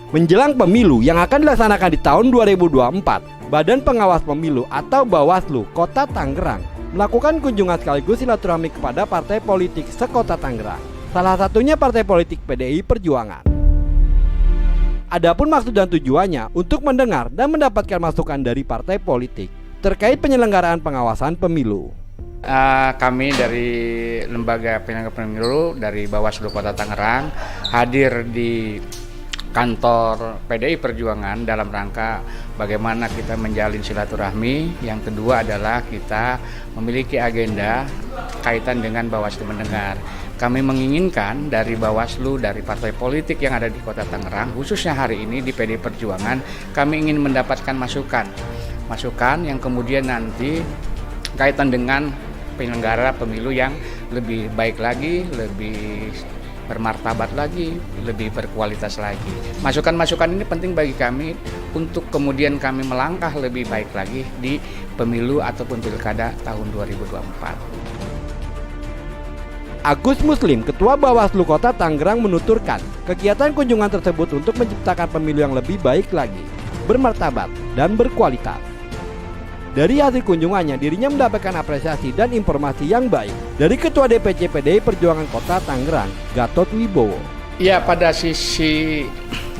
Menjelang pemilu yang akan dilaksanakan di tahun 2024, Badan Pengawas Pemilu atau Bawaslu Kota Tangerang melakukan kunjungan sekaligus silaturahmi kepada partai politik sekota Tangerang. Salah satunya partai politik PDI Perjuangan. Adapun maksud dan tujuannya untuk mendengar dan mendapatkan masukan dari partai politik terkait penyelenggaraan pengawasan pemilu. Kami dari Lembaga Penyelenggara Pemilu dari Bawaslu Kota Tangerang hadir di kantor PDI Perjuangan dalam rangka bagaimana kita menjalin silaturahmi. Yang kedua adalah kita memiliki agenda kaitan dengan Bawaslu mendengar. Kami menginginkan dari Bawaslu, dari partai politik yang ada di Kota Tangerang, khususnya hari ini di PDI Perjuangan, kami ingin mendapatkan masukan yang kemudian nanti kaitan dengan penyelenggara pemilu yang lebih baik lagi, lebih bermartabat lagi, lebih berkualitas lagi. Masukan-masukan ini penting bagi kami untuk kemudian kami melangkah lebih baik lagi di pemilu ataupun pilkada tahun 2024. Agus Muslim, Ketua Bawaslu Kota Tangerang menuturkan, kegiatan kunjungan tersebut untuk menciptakan pemilu yang lebih baik lagi, bermartabat, dan berkualitas. Dari hasil kunjungannya, dirinya mendapatkan apresiasi dan informasi yang baik dari Ketua DPC PDI Perjuangan Kota Tangerang, Gatot Wibowo. Ya, pada sisi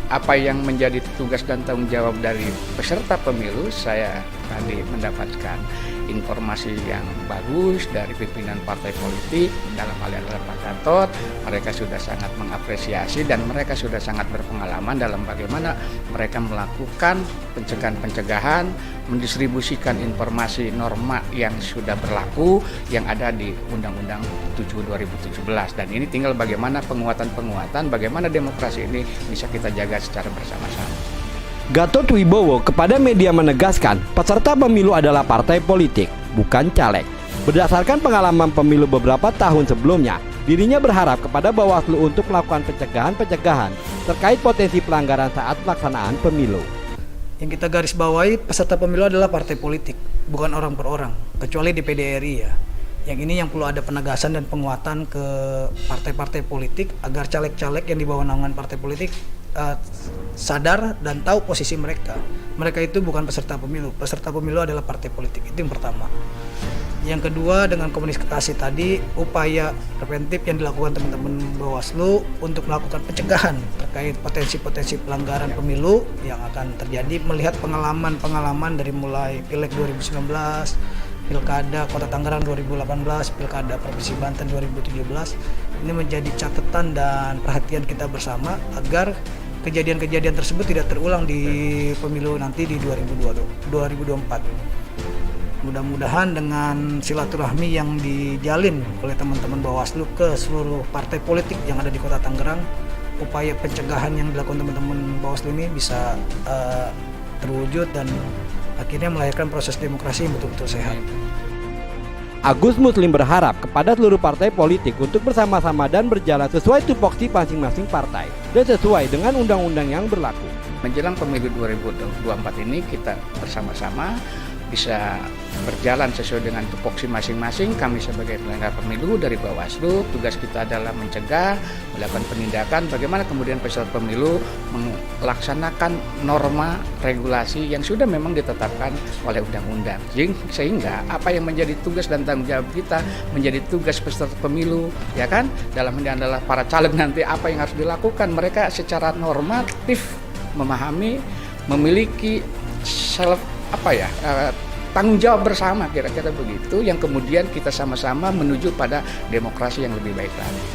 apa yang menjadi tugas dan tanggung jawab dari peserta pemilu, saya tadi mendapatkan informasi yang bagus dari pimpinan partai politik, dalam hal ini adalah Pak Gatot. Mereka sudah sangat mengapresiasi dan mereka sudah sangat berpengalaman dalam bagaimana mereka melakukan pencegahan, mendistribusikan informasi norma yang sudah berlaku yang ada di Undang-Undang 7 2017, dan ini tinggal bagaimana penguatan, bagaimana demokrasi ini bisa kita jaga secara bersama-sama. Gatot Wibowo kepada media menegaskan, peserta pemilu adalah partai politik, bukan caleg. Berdasarkan pengalaman pemilu beberapa tahun sebelumnya, dirinya berharap kepada Bawaslu untuk melakukan pencegahan terkait potensi pelanggaran saat pelaksanaan pemilu. Yang kita garis bawahi, peserta pemilu adalah partai politik, bukan orang per orang, kecuali di PDRI ya. Yang ini yang perlu ada penegasan dan penguatan ke partai-partai politik agar caleg-caleg yang di bawah naungan partai politik sadar dan tahu posisi mereka. Mereka itu bukan peserta pemilu. Peserta pemilu adalah partai politik. Itu yang pertama. Yang kedua, dengan komunikasi tadi, upaya preventif yang dilakukan teman-teman Bawaslu untuk melakukan pencegahan terkait potensi-potensi pelanggaran pemilu yang akan terjadi, melihat pengalaman dari mulai Pileg 2019, Pilkada Kota Tangerang 2018, Pilkada Provinsi Banten 2017. Ini menjadi catatan dan perhatian kita bersama agar kejadian-kejadian tersebut tidak terulang di pemilu nanti di 2024. Mudah-mudahan dengan silaturahmi yang dijalin oleh teman-teman Bawaslu ke seluruh partai politik yang ada di Kota Tangerang, upaya pencegahan yang dilakukan teman-teman Bawaslu ini bisa terwujud dan akhirnya melahirkan proses demokrasi yang betul-betul sehat. Agus Muslim berharap kepada seluruh partai politik untuk bersama-sama dan berjalan sesuai tupoksi masing-masing partai dan sesuai dengan undang-undang yang berlaku. Menjelang pemilu 2024 ini kita bersama-sama bisa berjalan sesuai dengan tupoksi masing-masing. Kami sebagai penyelenggara pemilu dari Bawaslu, tugas kita adalah mencegah, melakukan penindakan, bagaimana kemudian peserta pemilu melaksanakan norma regulasi yang sudah memang ditetapkan oleh undang-undang. Sehingga apa yang menjadi tugas dan tanggung jawab kita menjadi tugas peserta pemilu, ya kan? Dalam ini adalah para caleg nanti apa yang harus dilakukan. Mereka secara normatif memahami, memiliki tanggung jawab bersama, kira-kira begitu, yang kemudian kita sama-sama menuju pada demokrasi yang lebih baik lagi.